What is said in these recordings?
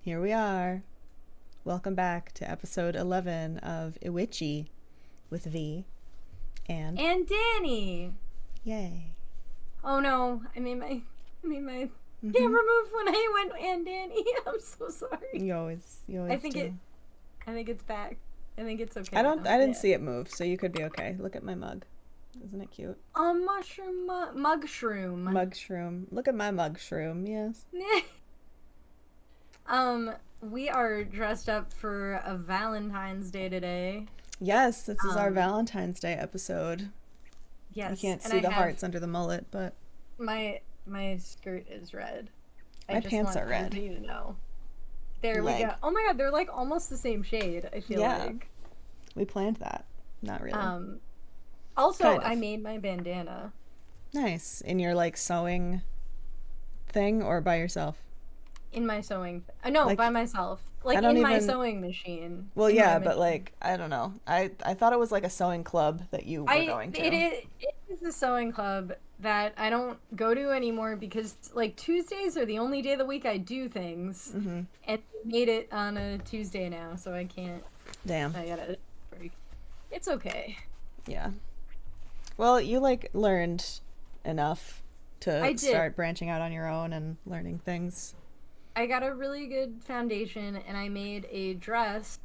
Here we are. Welcome back to episode 11 of IWICCI with V and Dani. yay. Oh no, I made my Mm-hmm. camera move when I went and Dani. I'm so sorry. You always I think do. it I think it's back. I think it's okay I now. didn't Yeah. see it move, so you could be okay. Look at my mug. Isn't it cute? A mushroom mug shroom. Mug shroom. Look at my mug shroom. Yes. We are dressed up for a Valentine's Day today. Yes, this is our Um, Valentine's Day episode. You yes, can't and see I the have hearts under the mullet, but my skirt is red. I my just pants want are red. you to know. There we go. Leg. Oh my god, they're like almost the same shade, I feel Yeah, like. we planned that. Not really. Um Also, Kind I of. made my bandana Nice. In your like sewing thing or by yourself? in my sewing. No, Like by myself. I Like don't in my even sewing machine. Well, In my yeah, but machine. like I don't know. I thought it was like a sewing club that you were going to. It is a sewing club that I don't go to anymore because like Tuesdays are the only day of the week I do things. Mm-hmm. And we made it on a Tuesday now, so I can't. Damn. I gotta break. It's okay. Yeah. Well, you like learned enough to I did. start branching out on your own and learning things. I got a really good foundation and I made a dress,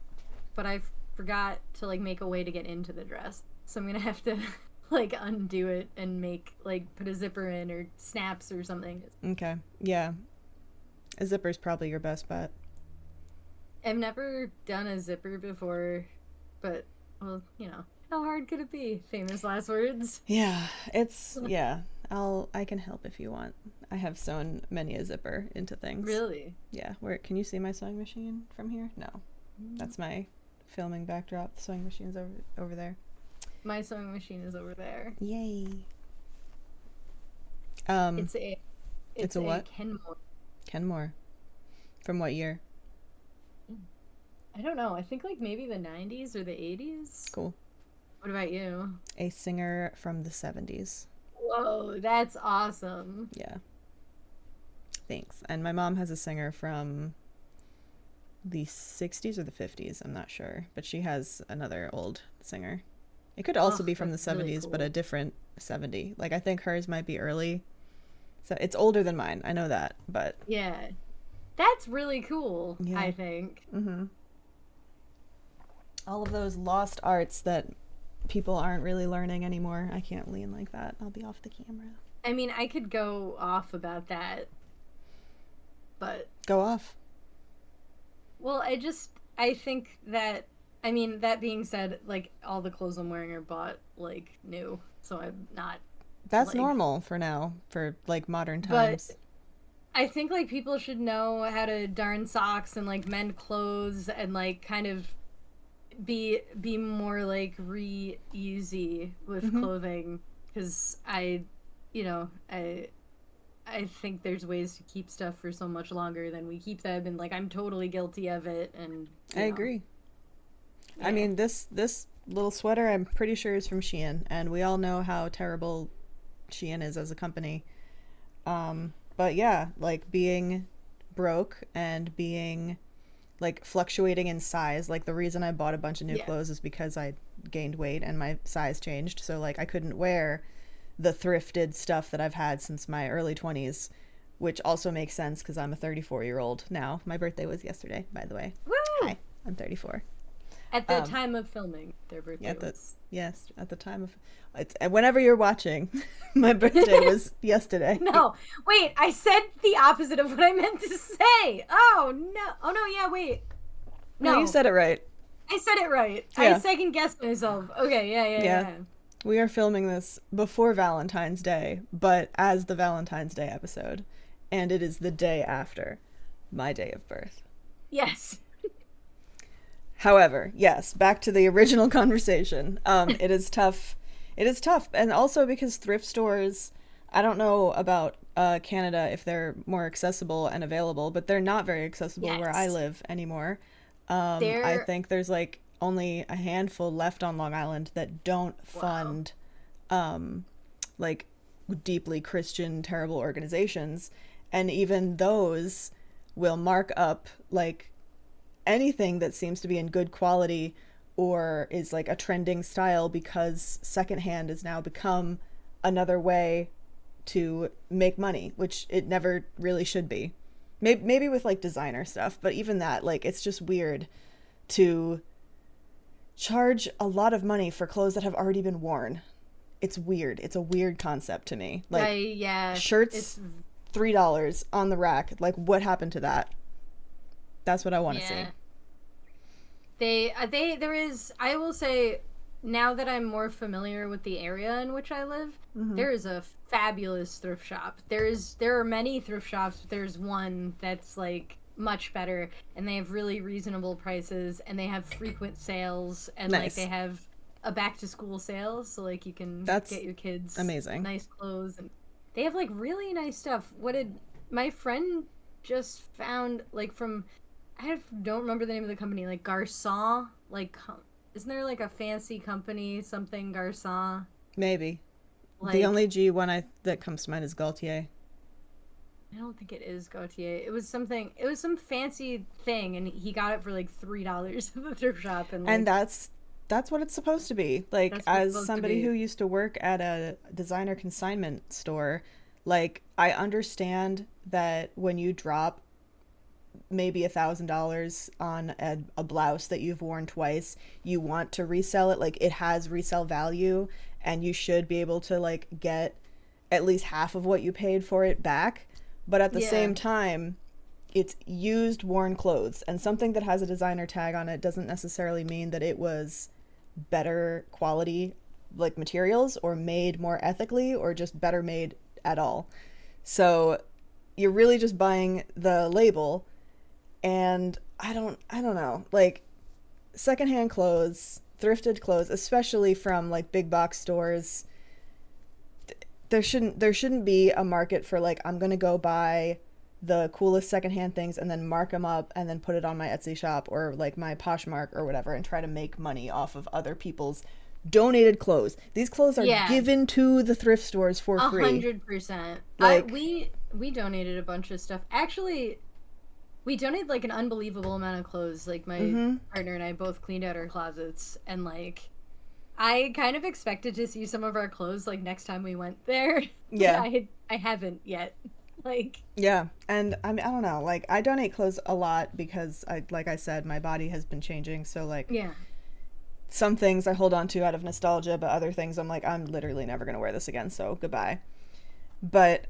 but I forgot to like make a way to get into the dress. So I'm gonna have to like undo it and make like put a zipper in or snaps or something. Okay. Yeah. A zipper's probably your best bet. I've never done a zipper before, but well, how hard could it be? Famous last words. Yeah. Yeah. I can help if you want. I have sewn many a zipper into things. Really? Yeah. Where can you see my sewing machine from here? No. That's my filming backdrop. The sewing machine's over there. My sewing machine is over there. Yay. Um It's a it's it's a a what? Kenmore. Kenmore. From what year? I don't know. I think like maybe the 90s or the 80s. Cool. What about you? A singer from the 70s. Whoa, that's awesome. Yeah. Thanks. And my mom has a singer from the 60s or the 50s. I'm not sure. But she has another old singer. It could also Oh, be from the that's really 70s, but a cool. different 70. Like, I think hers might be early. So it's older than mine. I know that. But Yeah. That's really cool, yeah. I think. Mm-hmm. All of those lost arts that people aren't really learning anymore. I can't lean like that. I'll be off the camera. I mean, I could go off about that, but Go off. well, I think that I mean, that being said, like all the clothes I'm wearing are bought like new, so I'm not That's like normal for now, for like modern but times. I think like people should know how to darn socks and like mend clothes and like kind of be more like re-easy with Mm-hmm. clothing because I think there's ways to keep stuff for so much longer than we keep them, and like I'm totally guilty of it, and I agree. I yeah, mean, this little sweater I'm pretty sure is from Shein, and we all know how terrible Shein is as a company. But yeah, like being broke and being like fluctuating in size. Like the reason I bought a bunch of new yeah, clothes is because I gained weight and my size changed. So like I couldn't wear the thrifted stuff that I've had since my early 20s, which also makes sense because I'm a 34-year-old now. My birthday was yesterday, by the way. woo! Hi, I'm 34. At the Um, time of filming, their birthday at the was yes, at the time of whenever you're watching, my birthday was yesterday. no, wait, I said the opposite of what I meant to say. Oh no, yeah, wait, No, you no, said it right. I said it right. I Yeah, second guessed myself. Okay, yeah, yeah, yeah. yeah. We are filming this before Valentine's Day, but as the Valentine's Day episode, and it is the day after my day of birth. Yes. However, yes, back to the original conversation. It is tough. It is tough, and also because thrift stores, I don't know about Canada if they're more accessible and available, but they're not very accessible where I Yes. live anymore. I They're think there's like only a handful left on Long Island that don't wow. fund um, like deeply Christian, terrible organizations, and even those will mark up like anything that seems to be in good quality or is like a trending style, because secondhand has now become another way to make money, which it never really should be. Maybe with like designer stuff, but even that, like, it's just weird to charge a lot of money for clothes that have already been worn. It's weird. It's a weird concept to me. Like, yeah, shirts, it's $3 on the rack. Like, what happened to that? That's what I want to see. I will say, now that I'm more familiar with the area in which I live, there is a fabulous thrift shop. There are many thrift shops, but there's one that's like much better, and they have really reasonable prices, and they have frequent sales, and Nice. like they have a back to school sale, so like you can That's get your kids amazing. nice clothes, and they have like really nice stuff. What did my friend just found, like, from, don't remember the name of the company, like Garcon, like, isn't there like a fancy company, something Garcon? Maybe. Like, The only G one that comes to mind is Gaultier. I don't think it is Gautier. It was some fancy thing, and he got it for like $3 at the thrift shop, and like, And that's what it's supposed to be. Like, as somebody who used to work at a designer consignment store, like, I understand that when you drop maybe $1,000 on a blouse that you've worn twice, you want to resell it. Like, it has resale value, and you should be able to like get at least half of what you paid for it back. But at the same time, it's used, worn clothes, and something that has a designer tag on it doesn't necessarily mean that it was better quality, like, materials, or made more ethically, or just better made at all. So you're really just buying the label. And I don't know, like, secondhand clothes, thrifted clothes, especially from like big box stores, there shouldn't be a market for like, I'm gonna go buy the coolest secondhand things and then mark them up and then put it on my Etsy shop or like my Poshmark or whatever and try to make money off of other people's donated clothes. These clothes are given to the thrift stores for free. 100%. Like, we donated a bunch of stuff. Actually, we donated like an unbelievable amount of clothes. Like, my partner and I both cleaned out our closets, and like, I kind of expected to see some of our clothes like next time we went there. Yeah. I haven't yet. Like, yeah. And I mean, I don't know, like, I donate clothes a lot because like I said, my body has been changing. So like, some things I hold on to out of nostalgia, but other things I'm like, I'm literally never going to wear this again. So goodbye. But,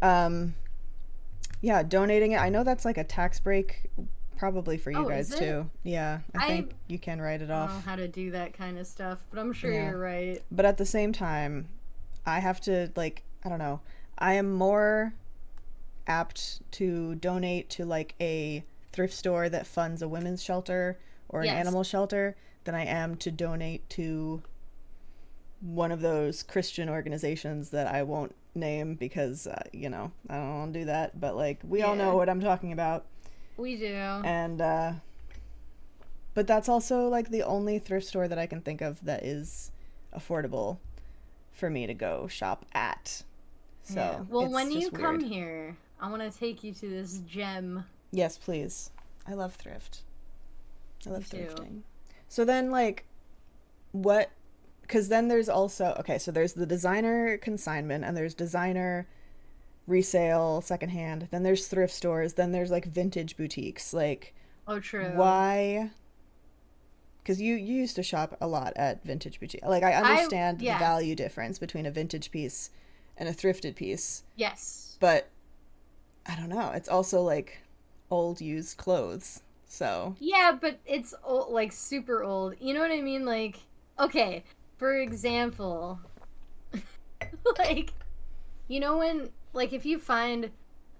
yeah, donating it. I know that's like a tax break probably for you guys too. Yeah, I think you can write it off. I don't know how to do that kind of stuff, but I'm sure you're right. But at the same time, I have to, like, I don't know. I am more apt to donate to like a thrift store that funds a women's shelter or an animal shelter than I am to donate to one of those Christian organizations that I won't name because, you know, I don't want to do that. But like, we all know what I'm talking about. We do. And, but that's also like the only thrift store that I can think of that is affordable for me to go shop at. So, well, when you come here, I want to take you to this gem. Yes, please. I love thrift. I love thrifting. So then, like, what? Because then there's also, okay, so there's the designer consignment, and there's designer resale, secondhand. Then there's thrift stores. Then there's like vintage boutiques. Like, oh, true. Why? Because you used to shop a lot at vintage boutique. Like, I understand the value difference between a vintage piece and a thrifted piece. Yes. But I don't know. It's also like old used clothes. So. Yeah, but it's old, like super old. You know what I mean? Like, okay, for example, like, you know when, like, if you find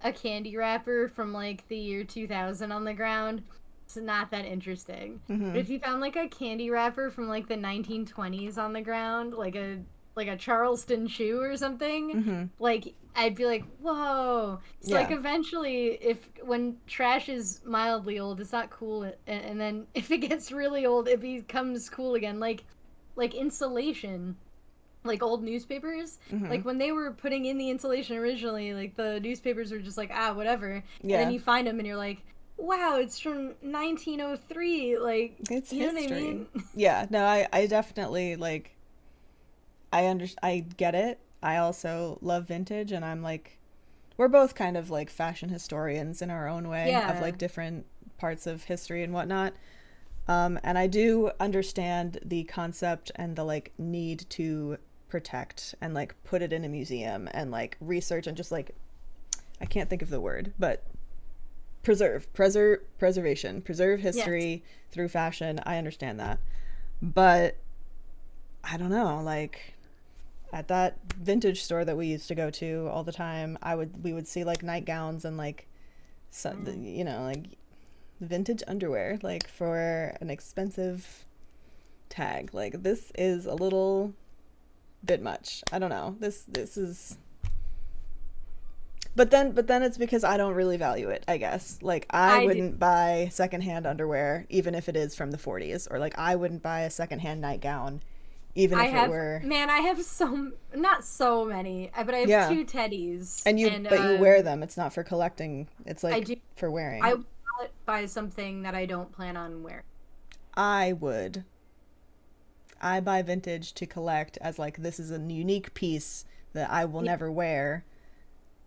a candy wrapper from like the year 2000 on the ground, it's not that interesting. Mm-hmm. But if you found like a candy wrapper from like the 1920s on the ground, like a Charleston shoe or something, like, I'd be like, whoa. So like, eventually, when trash is mildly old, it's not cool, and then if it gets really old, it becomes cool again. Like insulation, like old newspapers, like when they were putting in the insulation originally, like the newspapers were just like, whatever. And then you find them and you're like, wow, it's from 1903. Like, It's you know what I history. mean? Yeah, no, I definitely like I get it. I also love vintage, and I'm like, we're both kind of like fashion historians in our own way of Yeah. like different parts of history and whatnot. And I do understand the concept and the like need to protect and like put it in a museum and like research and just like, I can't think of the word, but preservation, preserve Yes. history through fashion. I understand that. But I don't know, like at that vintage store that we used to go to all the time, we would see like nightgowns and like some, Mm. like vintage underwear like for an expensive tag. Like this is a little bit much. I don't know. This is, but then it's because I don't really value it, I guess. Like I I do. wouldn't buy secondhand underwear even if it is from the 40s, or like I wouldn't buy a secondhand nightgown even I if it have, were. man, I have not so many, but I have Yeah. two teddies, And you and but you wear them. It's not for collecting. It's I like do. for I wearing. will not buy something that I don't plan on wearing. I would. I buy vintage to collect as like this is a unique piece that I will Yeah, never wear,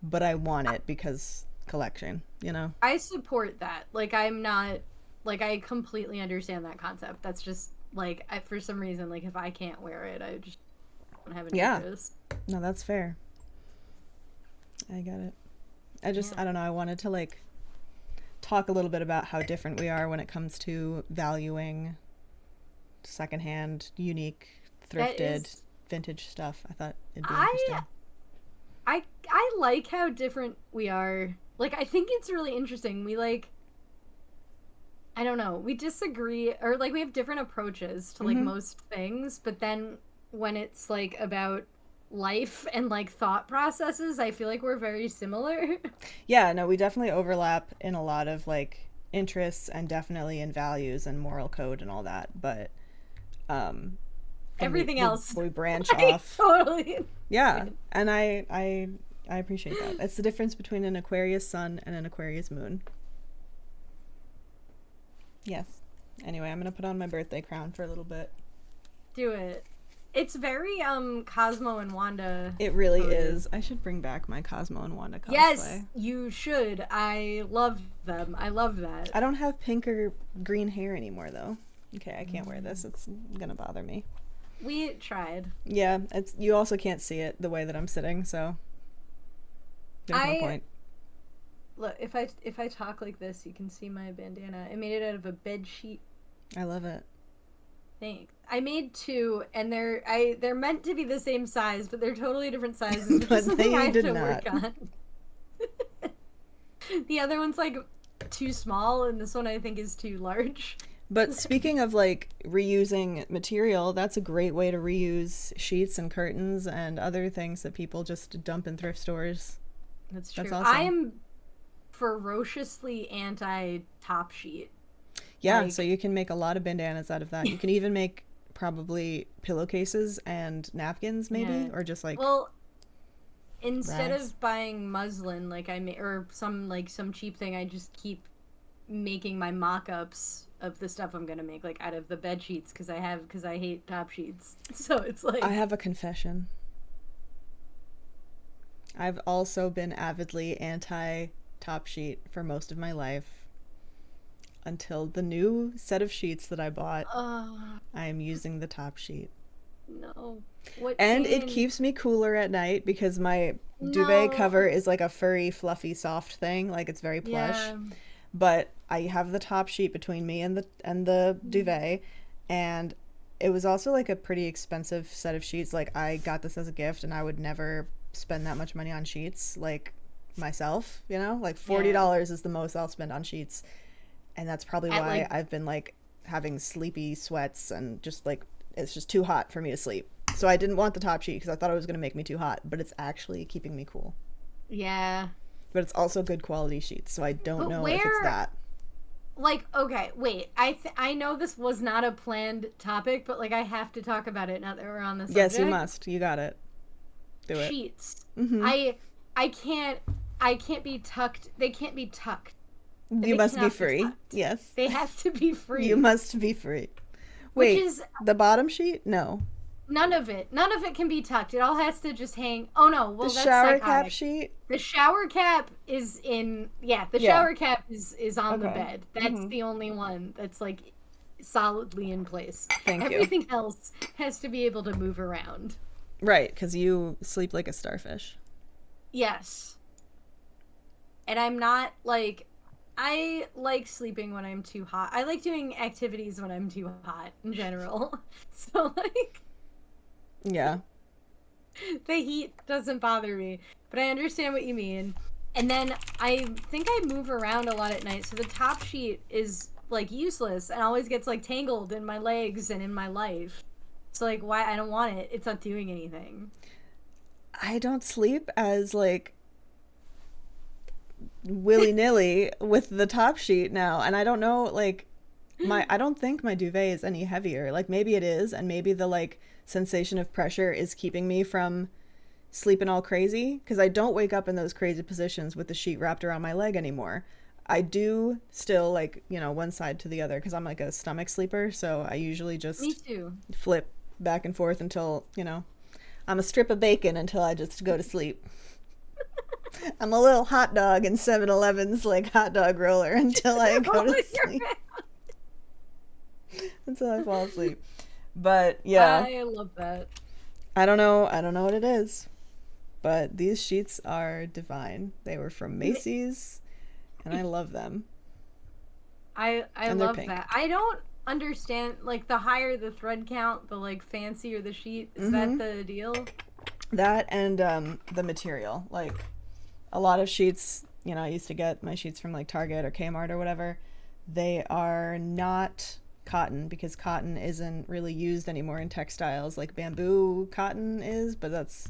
but I want it because collection, you know? I support that. Like, I'm not, like, I completely understand that concept. That's just, like, for some reason, like, if I can't wear it, I just don't have an Yeah. interest. No, that's fair. I get it. Yeah. I don't know, I wanted to like talk a little bit about how different we are when it comes to valuing secondhand, unique, That thrifted, is, vintage stuff. I thought it'd be I, interesting. I like how different we are. Like, I think it's really interesting. We, like, I don't know, we disagree, or, like, we have different approaches to, like, Mm-hmm. most things, but then when it's, like, about life and, like, thought processes, I feel like we're very similar. Yeah, no, we definitely overlap in a lot of like interests and definitely in values and moral code and all that. But um then Everything else, we branch like, off. totally. Yeah, and I appreciate that. It's the difference between an Aquarius sun and an Aquarius moon. Yes. Anyway, I'm gonna put on my birthday crown for a little bit. Do it. It's very Cosmo and Wanda It really coded. is. I should bring back my Cosmo and Wanda Yes, cosplay. you should. I love them. I love that. I don't have pink or green hair anymore though. Okay, I can't wear this. It's gonna bother me. We tried. Yeah, it's you also can't see it the way that I'm sitting, so there's no I point. look, if I talk like this, you can see my bandana. I made it out of a bed sheet. I love it. Thanks. I made two, and they're meant to be the same size, but they're totally different sizes, which is But something I they have did to not. work on. The other one's like too small, and this one I think is too large. But speaking of like reusing material, that's a great way to reuse sheets and curtains and other things that people just dump in thrift stores. That's That's true. I awesome. am ferociously anti top sheet. Yeah, so Like, you can make a lot of bandanas out of that. You can even make probably pillowcases and napkins yeah. maybe, or just like Well, instead rags. of buying muslin, like or some cheap thing, I just keep making my mock-ups of the stuff I'm gonna make, like out of the bed sheets, because I hate top sheets. So it's I like, have a confession. I've also been avidly anti top sheet for most of my life until the new set of sheets that I bought. oh I am using the top sheet. no, what And it changed? keeps me cooler at night because my duvet No, cover is like a furry, fluffy, soft thing. Like it's very plush. yeah, But I have the top sheet between me and the duvet, and it was also like a pretty expensive set of sheets. Like I got this as a gift, and I would never spend that much money on sheets like myself. You know, like yeah. $40 is the most I'll spend on sheets, and that's probably At why like, I've been like having sleepy sweats and just like it's just too hot for me to sleep. So I didn't want the top sheet because I thought it was going to make me too hot, but it's actually keeping me cool. yeah. But it's also good quality sheets, so I don't But know if it's where, that. like, okay, wait. I know this was not a planned topic, but like I have to talk about it now that we're on the Yes, you subject. must. You got it. Do it. Sheets. Mm-hmm. I I can't be tucked. They can't be tucked. You They must be cannot be free. tucked. Yes. They have to be You free. must be free. Which Wait, is the bottom sheet? No. none of it. None of it can be tucked. It all has to just hang. Oh no, The well that's shower cap psychotic. sheet? The shower cap is in the Yeah. shower cap is on the Okay. bed. That's the only one that's like solidly in place. Thank you. Everything else has to be able to move around. Right, because you sleep like a starfish. Yes. And I'm not like I like sleeping when I'm too hot. I like doing activities when I'm too hot in general. So like Yeah. the heat doesn't bother me, but I understand what you mean. And then I think I move around a lot at night, so the top sheet is like useless and always gets like tangled in my legs and in my life. So like why I don't want it. It's not doing anything. I don't sleep as like willy-nilly with the top sheet now, and I don't know, like, my I don't think my duvet is any heavier. Like, maybe it is, and maybe the like sensation of pressure is keeping me from sleeping all crazy, because I don't wake up in those crazy positions with the sheet wrapped around my leg anymore. I do still, like, one side to the other, because I'm like a stomach sleeper, so I usually Me just too. flip back and forth until, I'm a strip of bacon until I just go to sleep. I'm a little hot dog in 7-Eleven's like hot dog roller until I go to sleep. Until I fall asleep. But yeah, I love that. I don't know. I don't know what it is. But these sheets are divine. They were from Macy's and I love them. I And they're love pink. that. I don't understand like the higher the thread count, the like fancier the sheet. Is that Mm-hmm. the deal? That and the material. Like a lot of sheets, I used to get my sheets from like Target or Kmart or whatever. They are not cotton because cotton isn't really used anymore in textiles like bamboo cotton is, but that's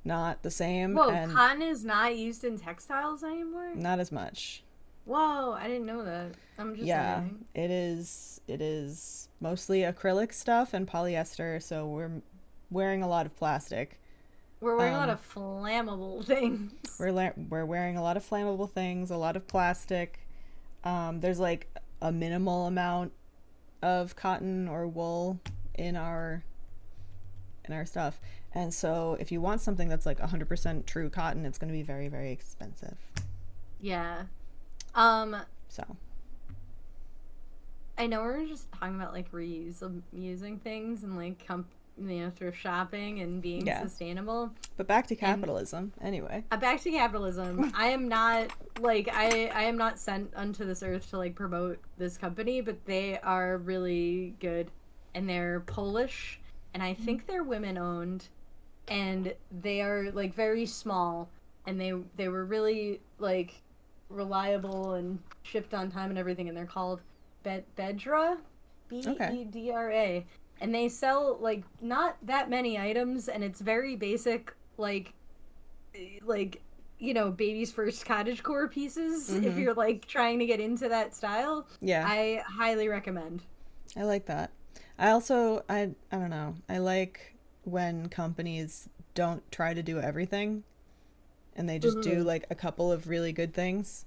not the same Whoa, and cotton is not used in textiles anymore? not as much. Whoa, I didn't know that. I'm just Yeah, learning. it is mostly acrylic stuff and polyester, so we're wearing a lot of plastic. We're wearing a lot Um, of flammable things. we're wearing a lot of flammable things, a lot of plastic. There's like a minimal amount of cotton or wool in our stuff. And so if you want something that's like 100% true cotton, it's going to be very, very expensive. Yeah. Um, So, I know we're just talking about like reuse of using things and like thrift shopping and being yeah. sustainable. But back to And capitalism anyway. back to capitalism. I am not like I am not sent unto this earth to like promote this company, but they are really good and they're Polish and I think they're women owned and they are like very small and they were really like reliable and shipped on time and everything and they're called Bedra Okay. Bedra and they sell like not that many items and it's very basic like baby's first cottagecore pieces if Mhm. you're like trying to get into that style. Yeah. I highly recommend. I like that. I also I don't know. I like when companies don't try to do everything and they just do Mhm. like a couple of really good things.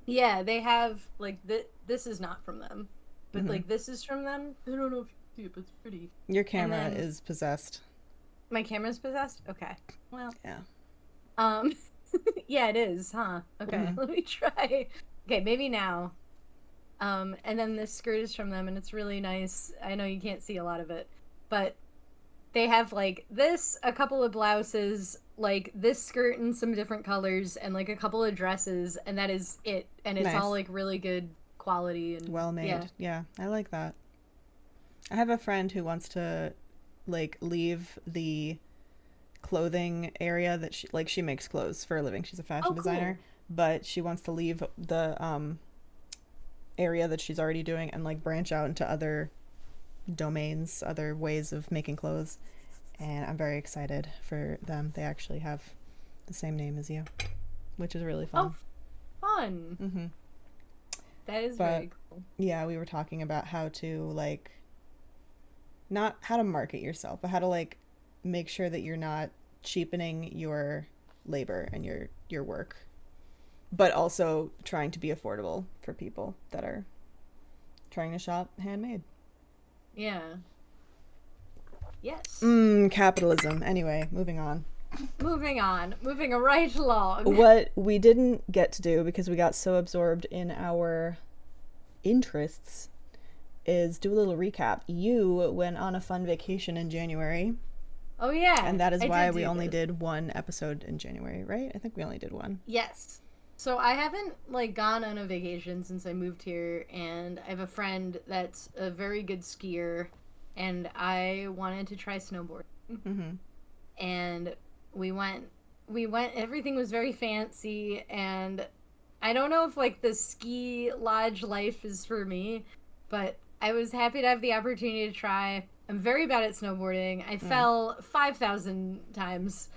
Yeah, they have like this is not from them, but Mhm. like this is from them. I don't know if you see it, but it's pretty. Your And camera then is possessed. my camera's possessed. Okay, well, Yeah. um, yeah, it is, huh? Okay, Mhm. let me try. Okay, maybe now. And then this skirt is from them, and it's really nice. I know you can't see a lot of it, but they have like this, a couple of blouses, like this skirt in some different colors, and like a couple of dresses, and that is it. And it's all Nice. like really good quality, and Well yeah. made. Yeah, I like that. I have a friend who wants to like leave the clothing area that she makes clothes for a living. She's a fashion Oh, designer, cool. but she wants to leave the area that she's already doing and like branch out into other domains, other ways of making clothes. And I'm very excited for them. They actually have the same name as you, which is really Oh, fun. fun. Hmm. That is But very cool. yeah, we were talking about how to like not how to market yourself, but how to like make sure that you're not cheapening your labor and your work but also trying to be affordable for people that are trying to shop handmade. Yeah. Yes. Capitalism. Anyway, moving on. Moving on. Moving right along. What we didn't get to do because we got so absorbed in our interests is do a little recap. You went on a fun vacation in January. Oh, yeah. And that is why we only did one episode in January, right? I think we only did one. Yes. So I haven't, like, gone on a vacation since I moved here, and I have a friend that's a very good skier, and I wanted to try snowboarding. Mm-hmm. And we went, everything was very fancy, and I don't know if, like, the ski lodge life is for me, but I was happy to have the opportunity to try. I'm very bad at snowboarding. I fell 5,000 times.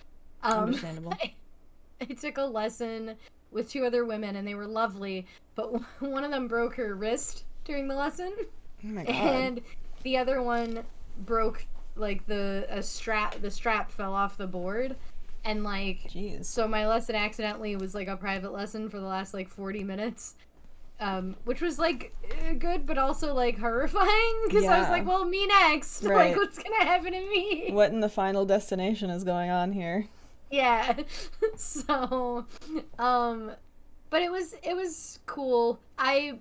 Understandable. I took a lesson with 2 other women, and they were lovely, but one of them broke her wrist during the lesson. Oh my God. And the other one broke, like, the strap fell off the board. And, like, jeez. So my lesson accidentally was, like, a private lesson for the last, like, 40 minutes. Which was, like, good, but also, like, horrifying, because I was like, well, me next. Right. Like, what's gonna happen to me? What in the Final Destination is going on here? Yeah. So, but it was cool. I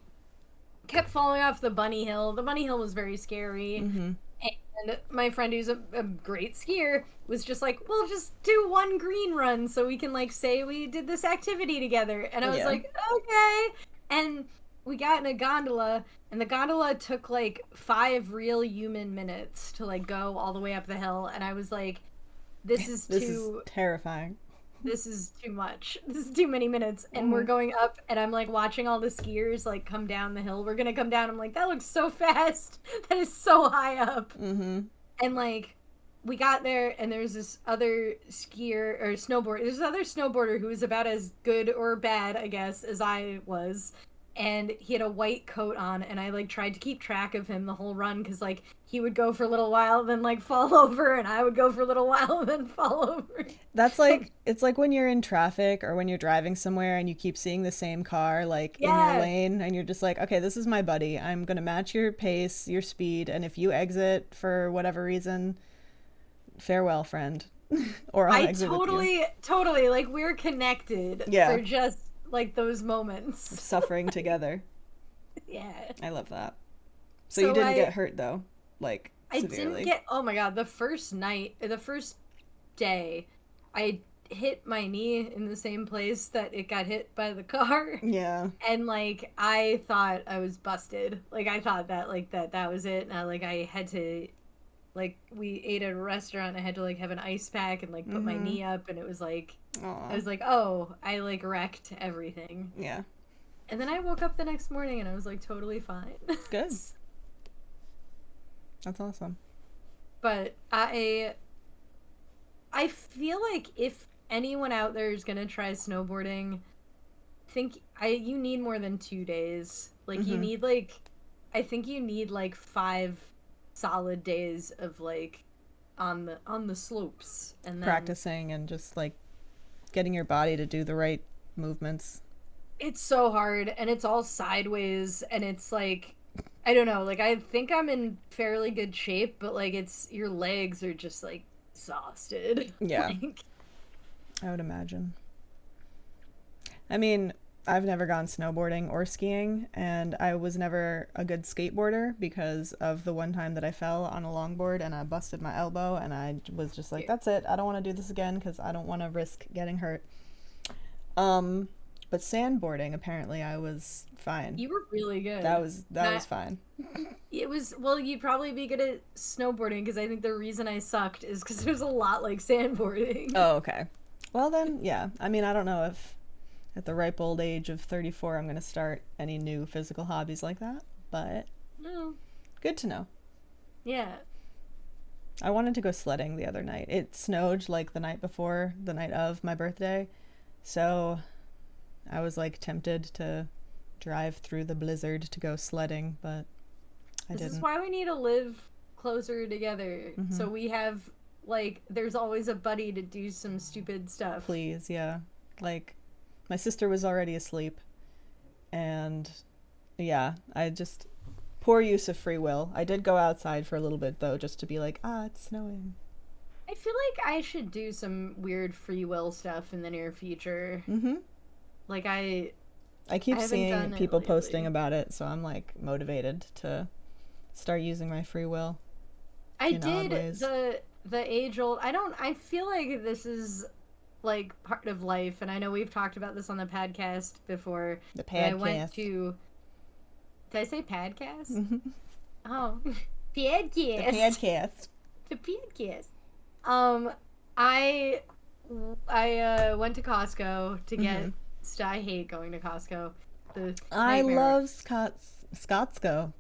kept falling off the bunny hill. The bunny hill was very scary. Mm-hmm. And my friend, who's a great skier, was just like, we'll just do one green run so we can, like, say we did this activity together. And I was like, okay. And we got in a gondola, and the gondola took, like, 5 real human minutes to, like, go all the way up the hill. And I was like, this is terrifying. This is too much. This is too many minutes. And we're going up, and I'm, like, watching all the skiers, like, come down the hill. We're gonna come down. I'm like, that looks so fast. That is so high up. Mm-hmm. And, like, we got there, and there's this other skier, or snowboarder. There's this other snowboarder who was about as good or bad, I guess, as I was. And he had a white coat on, and I, like, tried to keep track of him the whole run, because, like, he would go for a little while, then, like, fall over, and I would go for a little while, then fall over. That's like, it's like when you're in traffic or when you're driving somewhere and you keep seeing the same car, like, in your lane, and you're just like, okay, this is my buddy. I'm gonna match your pace, your speed, and if you exit for whatever reason, farewell, friend. Or I'll exit with you. Totally, like, we're connected for just, like, those moments. Suffering together. Yeah. I love that. So you didn't get hurt, though? Like, severely? I didn't get... Oh, my God. The first day, I hit my knee in the same place that it got hit by the car. Yeah. And, like, I thought I was busted. Like, I thought that, like, that was it. And, I had to... Like, we ate at a restaurant, I had to, like, have an ice pack and, like, put my knee up, and it was, like... Aww. I was like, oh, I, like, wrecked everything. Yeah. And then I woke up the next morning, and I was, like, totally fine. Good. That's awesome. But I feel like if anyone out there is gonna try snowboarding, you need more than 2 days. Like, you need, like... I think you need, like, 5... solid days of, like, on the slopes, and then practicing and just, like, getting your body to do the right movements. It's so hard, and it's all sideways, and it's like, I don't know, like, I think I'm in fairly good shape, but, like, it's your legs are just, like, exhausted. Yeah. Like, I would imagine. I mean, I've never gone snowboarding or skiing, and I was never a good skateboarder because of the one time that I fell on a longboard and I busted my elbow, and I was just like, that's it. I don't want to do this again because I don't want to risk getting hurt. But sandboarding, apparently I was fine. You were really good. That was fine. It was, well, you'd probably be good at snowboarding, because I think the reason I sucked is because it was a lot like sandboarding. Oh, okay. Well then, yeah. I mean, I don't know if at the ripe old age of 34, I'm going to start any new physical hobbies like that, but good to know. Yeah. I wanted to go sledding the other night. It snowed, like, the night of my birthday, so I was, like, tempted to drive through the blizzard to go sledding, but I didn't. This is why we need to live closer together, so we have, like, there's always a buddy to do some stupid stuff. Please, yeah. Like, My sister was already asleep. And yeah, I just poor use of free will. I did go outside for a little bit though, just to be like, it's snowing. I feel like I should do some weird free will stuff in the near future. Mm-hmm. Like I keep haven't seeing done it people lately. posting about it, so I'm like motivated to start using my free will. I in odd did ways. the age old. I feel like this is like part of life, and I know we've talked about this on the podcast before. The But I went podcast. to. Did I say podcast? Mm-hmm. Oh, podcast. The podcast. The podcast. I went to Costco to get. I hate going to Costco. I nightmare. love Costco.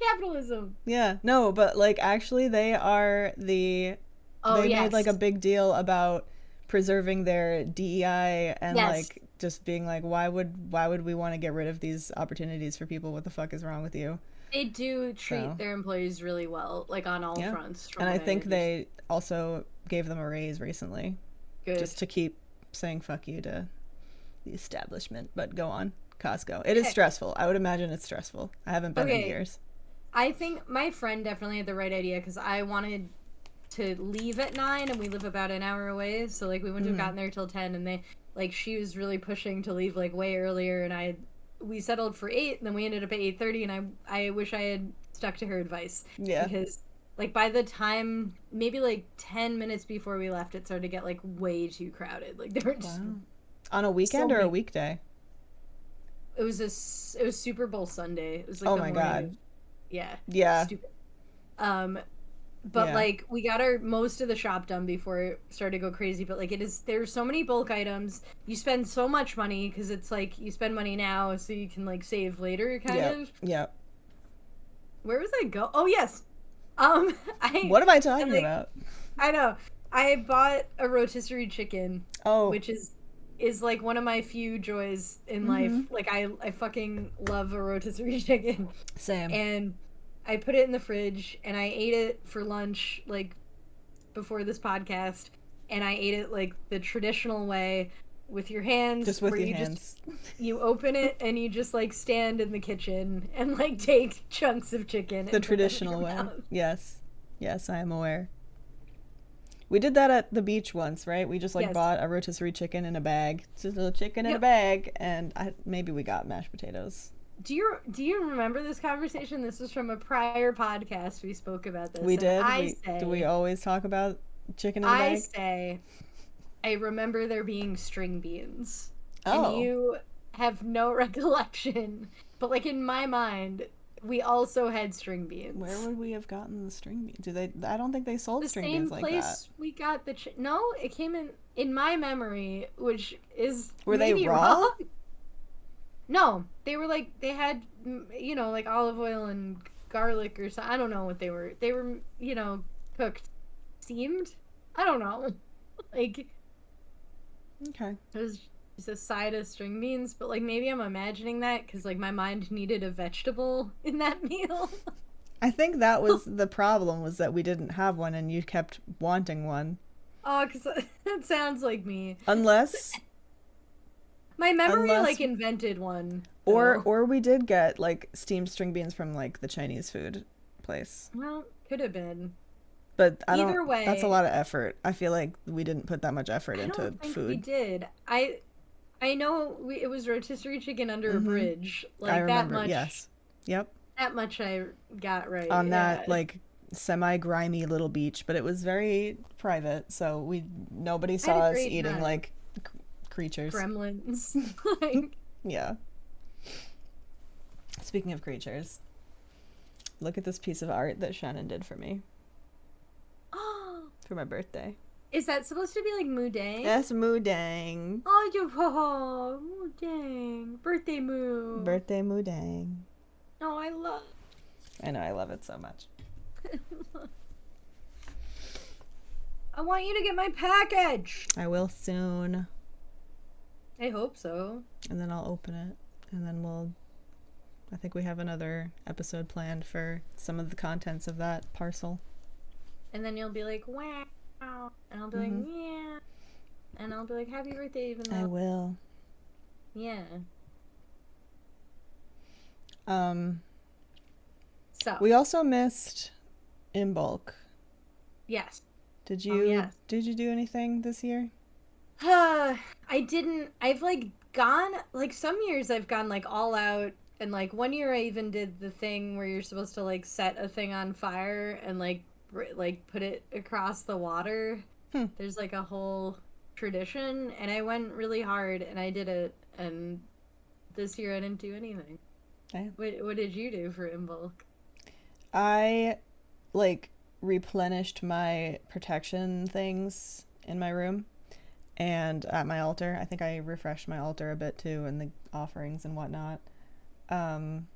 Capitalism. Yeah, no, but like actually they are they made like a big deal about preserving their DEI and like just being like why would we want to get rid of these opportunities for people? What the fuck is wrong with you? They do treat their employees really well, like on all fronts. And I think they also gave them a raise recently. Good. Just to keep saying fuck you to the establishment. But go on, Costco. It is stressful. I would imagine it's stressful. I haven't been in years. I think my friend definitely had the right idea because I wanted to leave at 9 and we live about an hour away. So like we wouldn't have gotten there till 10 and they like she was really pushing to leave like way earlier and we settled for 8 and then we ended up at 8:30 and I wish I had stuck to her advice. Yeah. Because like by the time maybe like 10 minutes before we left it started to get like way too crowded. Like there were just on a weekend or a weekday? It was Super Bowl Sunday. It was like oh the my morning god. Of, yeah. Yeah. Stupid. But like we got our most of the shop done before it started to go crazy. But like there's so many bulk items. You spend so much money because it's like you spend money now so you can like save later kind of. Yeah. Where was I go? Oh yes. What am I talking about? I know. I bought a rotisserie chicken. Oh. Which is like one of my few joys in life. Like I fucking love a rotisserie chicken. Same. And I put it in the fridge and I ate it for lunch like before this podcast and I ate it like the traditional way with your hands. Just with your hands. You open it and you just like stand in the kitchen and like take chunks of chicken. The traditional way. Yes. Yes, I am aware. We did that at the beach once, right? We just like bought a rotisserie chicken in a bag. Just a little chicken in a bag and maybe we got mashed potatoes. Do you remember this conversation? This was from a prior podcast. We spoke about this. We did. Do we always talk about chicken in a bag? I say, I remember there being string beans. Oh. And you have no recollection. But like in my mind, we also had string beans. Where would we have gotten the string beans? I don't think they sold string beans like that. The same place we got no, it came in my memory, which is Were they raw? Wrong. No, they were like they had like olive oil and garlic or something. I don't know what they were. They were cooked, steamed. I don't know. Like okay, it was just a side of string beans, but like maybe I'm imagining that because like my mind needed a vegetable in that meal. I think that was the problem, was that we didn't have one and you kept wanting one. Oh, because that sounds like me. Unless my memory like invented one. Or we did get like steamed string beans from like the Chinese food place. Well, could have been. But either way, that's a lot of effort. I feel like we didn't put that much effort into I don't think food. We did. I know it was rotisserie chicken under a bridge. Like I remember, that much. Yes. Yep. That much I got right. On that like semi-grimy little beach, but it was very private, so nobody saw us eating like creatures. Gremlins. Like, yeah. Speaking of creatures, look at this piece of art that Shannon did for me. For my birthday. Is that supposed to be like Moodang? That's Moodang. Oh, Moodang. Birthday Moo. Birthday Moodang. Oh, I know, I love it so much. I want you to get my package. I will soon. I hope so. And then I'll open it. And then I think we have another episode planned for some of the contents of that parcel. And then you'll be like, wow. And I'll be like, yeah. and I'll be like, happy birthday, even I though. will. Yeah. So. We also missed In Bulk. Yes. Did Oh, you yes. do anything this year? I didn't. I've like gone like some years I've gone like all out, and like one year I even did the thing where you're supposed to like set a thing on fire and like put it across the water. Hmm. There's like a whole tradition, and I went really hard and I did it. And this year I didn't do anything. Damn. What did you do for Imbolc? I like replenished my protection things in my room and at my altar. I think I refreshed my altar a bit too, and the offerings and whatnot. Um,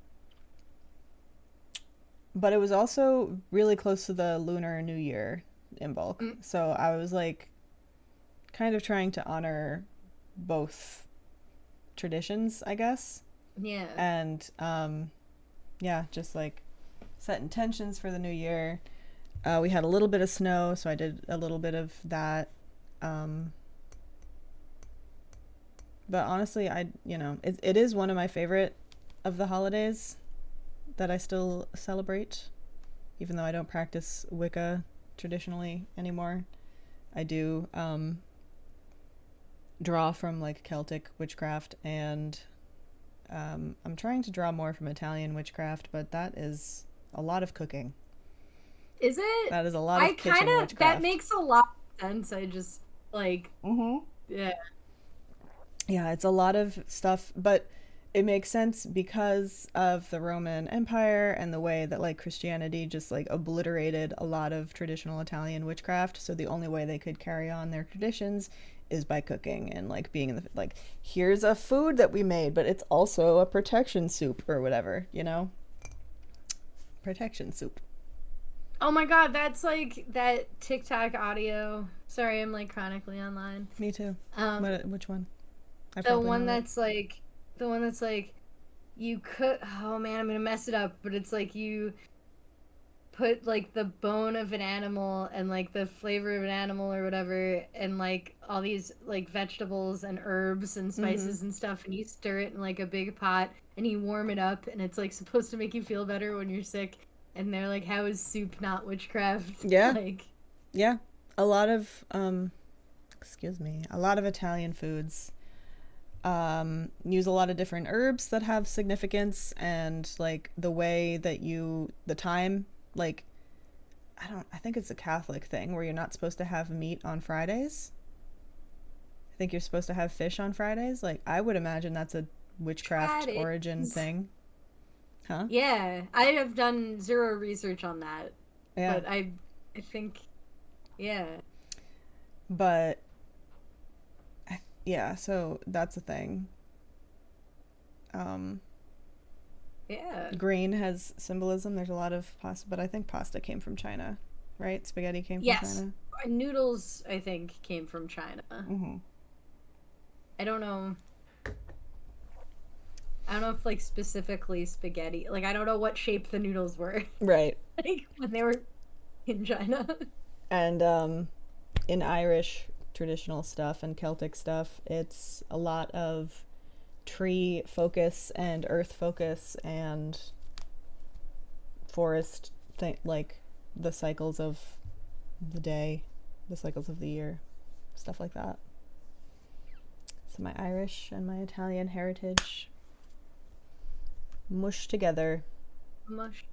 but it was also really close to the Lunar New Year in bulk. Mm, So I was like kind of trying to honor both traditions, I guess. yeah. And yeah, just like set intentions for the new year. We had a little bit of snow, so I did a little bit of that. Um, but honestly, it is one of my favorite of the holidays that I still celebrate, even though I don't practice Wicca traditionally anymore. I do draw from like Celtic witchcraft, and I'm trying to draw more from Italian witchcraft, but that is a lot of cooking. Is it? That is a lot I of kind kitchen of that witchcraft. makes a lot of sense. I just like Mm-hmm. yeah. Yeah, it's a lot of stuff, but it makes sense because of the Roman Empire and the way that like Christianity just like obliterated a lot of traditional Italian witchcraft. So the only way they could carry on their traditions is by cooking and like being in the like here's a food that we made, but it's also a protection soup or whatever, you know? Protection soup. Oh my god, that's like that TikTok audio. Sorry, I'm like chronically online. Me too. Um, Which one? I the probably one know it. that's like the one that's like you could. Oh man, I'm gonna mess it up. But it's like you put like the bone of an animal and like the flavor of an animal or whatever, and like all these like vegetables and herbs and Mm-hmm. spices and stuff, and you stir it in like a big pot and you warm it up, and it's like supposed to make you feel better when you're sick. And they're like, "How is soup not witchcraft?" Yeah. Like. Yeah. A lot of excuse me, a lot of Italian foods use a lot of different herbs that have significance, and like the way that the time, like, I think it's a Catholic thing where you're not supposed to have meat on Fridays. I think you're supposed to have fish on Fridays. Like, I would imagine that's a witchcraft origin Fridays. thing. Huh? Yeah, I have done zero research on that, Yeah. but I think, yeah, But, yeah, so that's a thing. Um, yeah. Green has symbolism. There's a lot of pasta, but I think pasta came from China, right? Spaghetti came from Yes, China. noodles I think came from China. Mm-hmm. I don't know. I don't know if like specifically spaghetti. Like I don't know what shape the noodles were Right. like when they were in China. And in Irish traditional stuff and Celtic stuff, it's a lot of tree focus and earth focus and forest like the cycles of the day, the cycles of the year, stuff like that. So my Irish and my Italian heritage mush together. Mush.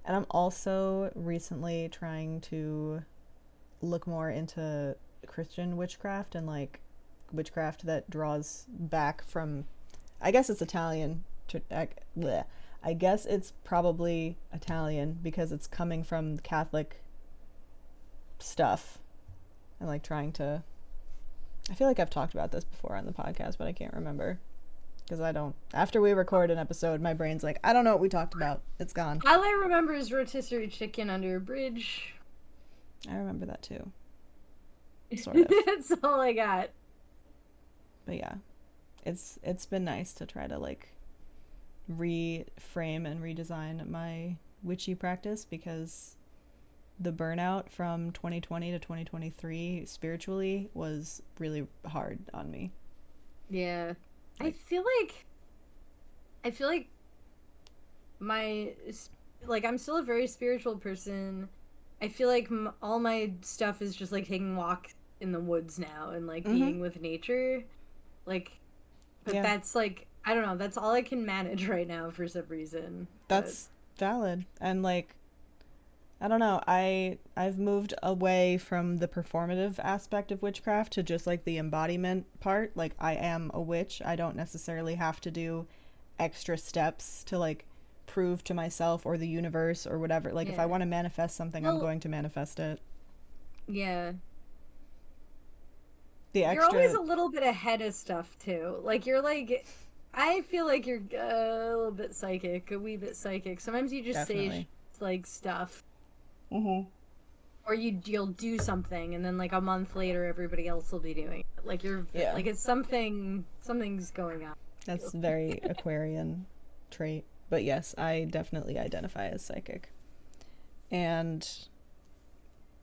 And I'm also recently trying to look more into Christian witchcraft and like witchcraft that draws back from, I guess it's Italian. I guess it's probably Italian because it's coming from Catholic stuff. And like trying to. I feel like I've talked about this before on the podcast, but I can't remember. Because I don't. After we record an episode, my brain's like, I don't know what we talked about. It's gone. All I remember is rotisserie chicken under a bridge. I remember that too. Sort of. That's all I got. But yeah, it's been nice to try to like reframe and redesign my witchy practice because the burnout from 2020 to 2023 spiritually was really hard on me. Yeah. Like, I feel like my like I'm still a very spiritual person. I feel like all my stuff is just like taking walks in the woods now and like mm-hmm. being with nature. Like but Yeah, that's like I don't know, that's all I can manage right now for some reason. But that's valid. And like, I don't know, I've moved away from the performative aspect of witchcraft to just like the embodiment part. Like, I am a witch. I don't necessarily have to do extra steps to like prove to myself or the universe or whatever. Like, if I yeah. want to manifest something, I'm Well, going to manifest it. yeah. The You're always extra, a little bit ahead of stuff too. Like you're like I feel like you're a little bit psychic, a wee bit psychic. Sometimes you just say definitely. like stuff Mm-hmm. or you'll do something and then like a month later everybody else will be doing it. Like you're Yeah, like it's something's going on. that's very Aquarian trait. But yes, I definitely identify as psychic. And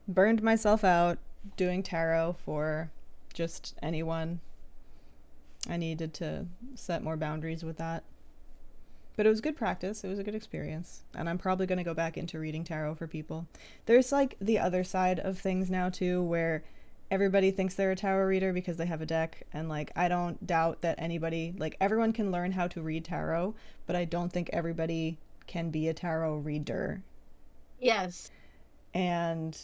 burned myself out doing tarot for just anyone. I needed to set more boundaries with that. But it was good practice. It was a good experience. And I'm probably going to go back into reading tarot for people. There's like the other side of things now too, where everybody thinks they're a tarot reader because they have a deck. And like, I don't doubt that anybody, like, everyone can learn how to read tarot, but I don't think everybody can be a tarot reader. Yes. And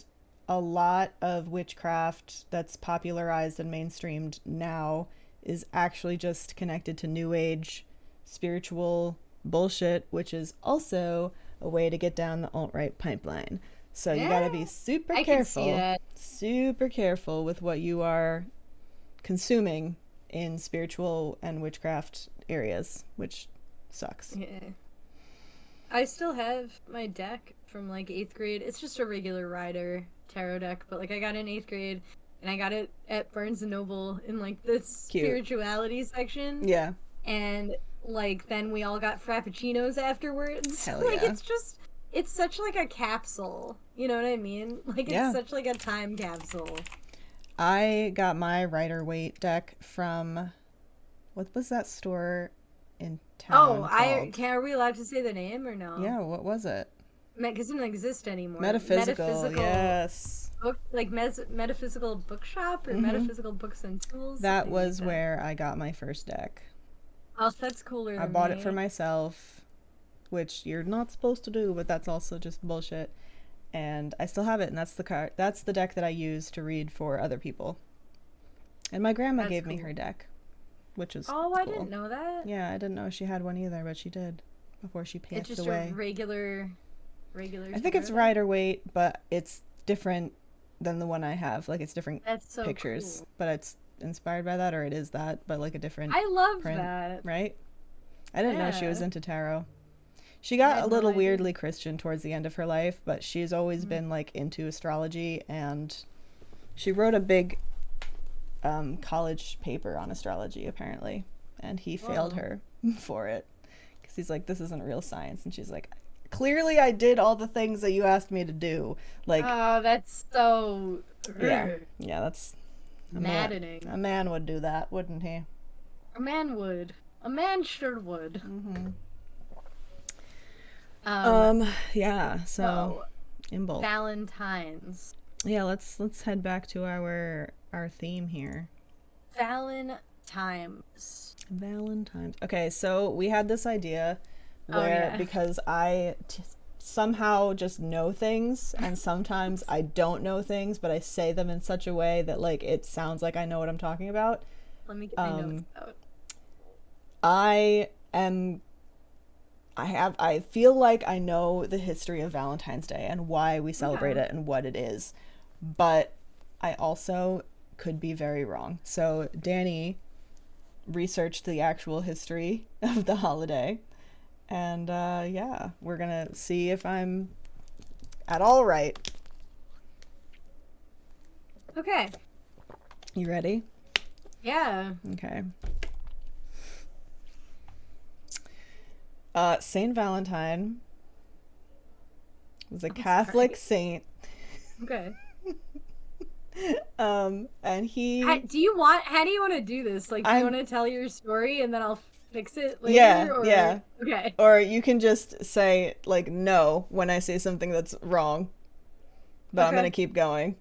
a lot of witchcraft that's popularized and mainstreamed now is actually just connected to new age spiritual bullshit, which is also a way to get down the alt-right pipeline. So you got Yeah. to be I can see that. super careful with what you are consuming in spiritual and witchcraft areas, which sucks. Yeah. I still have my deck from like 8th grade. It's just a regular Rider tarot deck, but like I got it in 8th grade and I got it at Barnes and Noble in like the Cute. spirituality section. Yeah. And like then we all got frappuccinos afterwards. Hell Like yeah. it's such like a capsule. You know what I mean? Like it's Yeah. such like a time capsule. I got my Rider Waite deck from, what was that store in Oh, town called? are we allowed to say the name or no? Yeah, what was it? Because it doesn't exist anymore. Metaphysical, yes. Book like metaphysical bookshop or Mm-hmm. metaphysical books and tools, That something like was that. where I got my first deck. Oh, that's cooler I than bought it for me. myself, which you're not supposed to do, but that's also just bullshit. And I still have it, and that's the deck that I use to read for other people. And my grandma That's gave me cool. her deck, which is Oh, I cool. didn't know that. Yeah, I didn't know she had one either, but she did before she It's passed just a away. regular I think it's tarot deck. Rider Waite, but it's different than the one I have. Like, it's different That's so pictures, cool. but it's inspired by that, or it is that, but like a different I love print, that. right? I didn't know she was Yeah. into tarot. She I got a had no little idea. weirdly Christian towards the end of her life, but she's always Mhm. been like into astrology, and she wrote a big college paper on astrology apparently, and he failed Whoa. her for it because he's like, this isn't real science, and she's like, clearly I did all the things that you asked me to do. Like, Oh, that's so yeah, yeah, that's maddening. a man would do that, wouldn't he? A man would. A man sure would. Mm-hmm. Um, Yeah, so so in bulk. Valentine's. Yeah, let's head back to our theme here. Valentine's. Valentine's. Okay, so we had this idea Oh where, yeah. because somehow just know things, and sometimes I don't know things, but I say them in such a way that like it sounds like I know what I'm talking about. Let me get my notes out. I am I feel like I know the history of Valentine's Day and why we celebrate Okay. it and what it is, but I also could be very wrong. So Dani researched the actual history of the holiday, and yeah, we're gonna see if I'm at all right. Okay. You ready? Yeah. Okay. Saint Valentine was a I'm Catholic sorry. saint Okay. And How he, do you want to do this? Like, do you want I'm, to tell your story and then I'll fix it yeah, later, or yeah. okay? Or you can just say, like, no when I say something that's wrong, but I'm gonna Okay. keep going.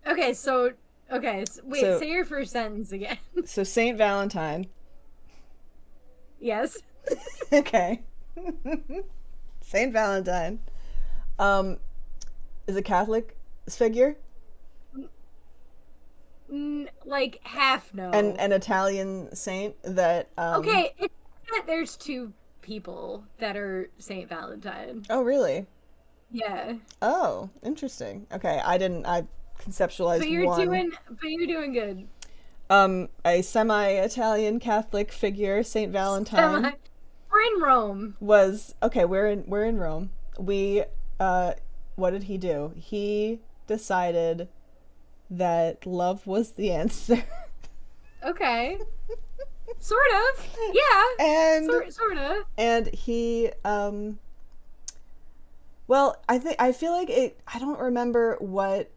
Okay, so okay, wait, So, say your first sentence again. so Saint Valentine. Yes. Okay. Saint Valentine, um, is a Catholic figure Like half and no. an Italian saint that, Okay, it's that there's two people that are Saint Valentine. oh, really? Yeah. Oh, interesting. Okay, I conceptualized one. But you're doing good. A semi-Italian Catholic figure, Saint Valentine, Semi. We're in Rome. was okay. We're in Rome. We what did he do? He decided that love was the answer, Okay. Sort of. Yeah. and Sort of. he well, I feel like it. I don't remember what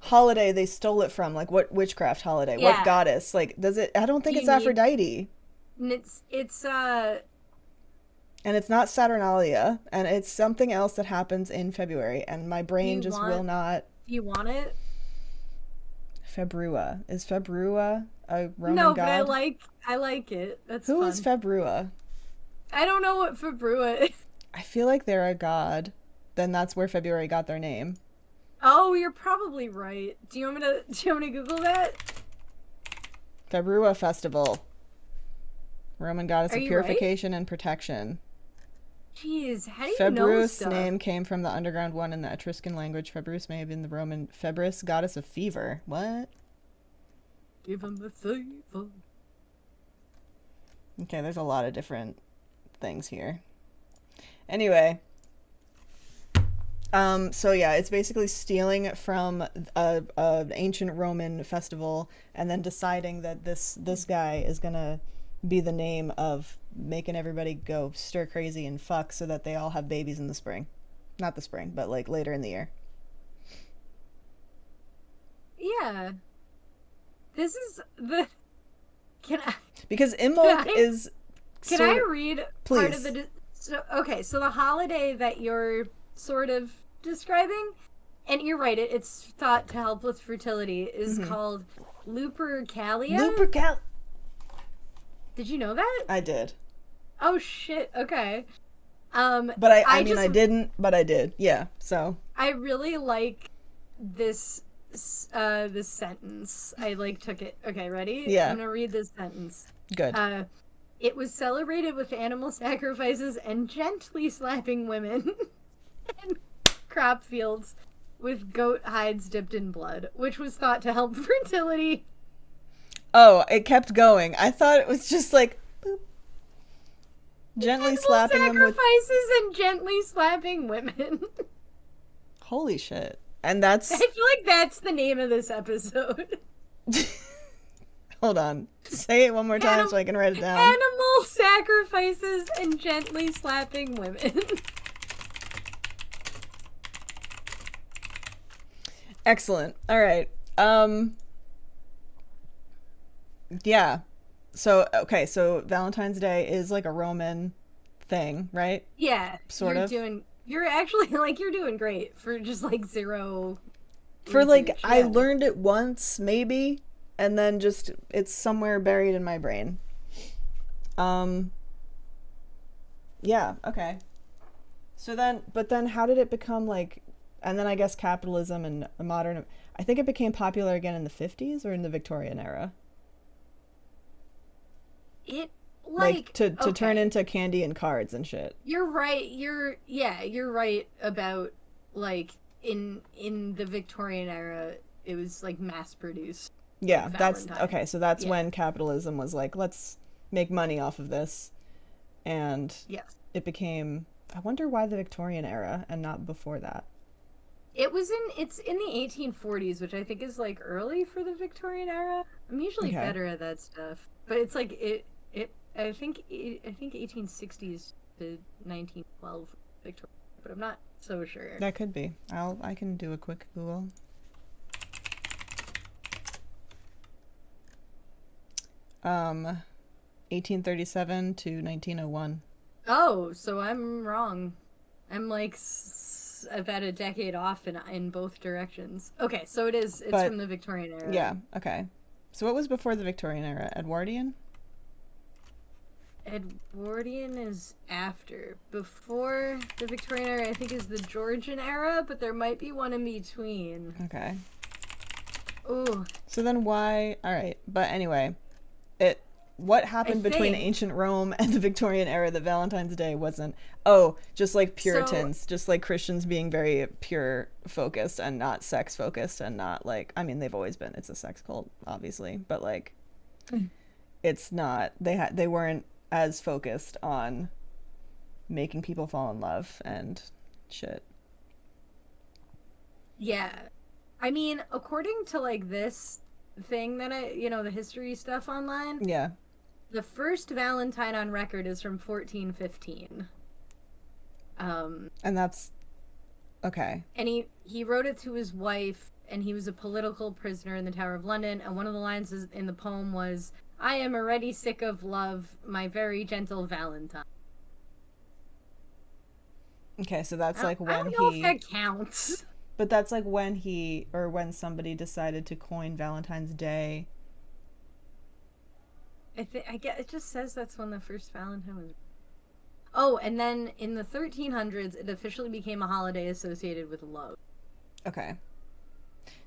holiday they stole it from. Like what witchcraft holiday? What Yeah. goddess? Like does it? I don't Do think you it's need Aphrodite. it's And it's not Saturnalia, and it's something else that happens in February, and my do brain you just will want not. do you want it? Februa. Is Februa a Roman No, but god? I like it. That's Who is fun. Februa? I don't know what Fabrua is. I feel like they're a god. Then that's where February got their name. Oh, you're probably right. Do you want me to Google that? Februa Festival. Roman goddess Are of you right? purification and protection. Jeez, how do you know Februs stuff? name came from the underground one in the Etruscan language. Februs may have been the Roman Febris, goddess of fever. What? Give him the fever. Okay, there's a lot of different things here. Anyway, so yeah, it's basically stealing from a ancient Roman festival and then deciding that this guy is gonna be the name of making everybody go stir crazy and fuck so that they all have babies in the spring. Not the spring, but like later in the year. Yeah. This is the can I Because can Imbolc I is can I sort of, read part of please. okay, so the holiday that you're sort of describing, and you're right, it's thought to help with fertility, is Mm-hmm. called Lupercalia. Lupercal. Did you know that? I did, Oh shit. Okay. but I I mean just I didn't, but I did. Yeah. So I really like this this sentence. I like took it. Okay, ready? I'm yeah, gonna read this sentence. good. Uh, it was celebrated with animal sacrifices and gently slapping women and crop fields with goat hides dipped in blood, which was thought to help fertility. Oh, it kept going. I thought it was just like boop, gently Animal slapping them with. sacrifices and gently slapping women. Holy shit. And I that's. feel like that's the name of this episode. Hold on. Say it one more time so I can write it down. Animal sacrifices and gently slapping women. Excellent. All right. Yeah. So, okay, so Valentine's Day is like a Roman thing, right? Yeah, Sort of. you're actually like you're doing great for just like zero For like research. I Yeah. learned it once maybe and then just it's somewhere buried in my brain. Um yeah, okay. So then but then how did it become like and then I guess capitalism and modern I think it became popular again in the 50s or in the Victorian era. It Like like to turn okay. into candy and cards and shit. You're right. You're right about like in the Victorian era it was like mass produced like Yeah, that's Valentine. okay. So that's Yeah. when capitalism was like, let's make money off of this, and Yes. it became. I wonder why the Victorian era and not before that. It's in the 1840s, which I think is like early for the Victorian era. I'm usually Okay, better at that stuff, but it's like I think 1860s to 1912 Victoria. but I'm not so sure. That could be. I can do a quick Google. 1837 to 1901. Oh, so I'm wrong. I'm like about a decade off in both directions. Okay, so it's But from the Victorian era. yeah, okay. So what was before the Victorian era? Edwardian? Edwardian is after. Before the Victorian era, I think, is the Georgian era, but there might be one in between. Okay. Ooh. So then why? All right. But anyway, what happened between ancient Rome and the Victorian era that Valentine's Day wasn't? Oh, just like Puritans, just like Christians being very pure focused and not sex focused and not like, I mean, they've always been, it's a sex cult, obviously, but like, it's not, they weren't as focused on making people fall in love and shit. Yeah. I mean, according to like this thing that the history stuff online. Yeah. The first Valentine on record is from 1415. And that's okay. And he wrote it to his wife, and he was a political prisoner in the Tower of London, and one of the lines in the poem was, "I am already sick of love, my very gentle Valentine." Okay, so that's like when I don't know if that counts. But that's like when when somebody decided to coin Valentine's Day. I get it just says that's when the first Valentine was. Oh, and then in the 1300s, it officially became a holiday associated with love. Okay.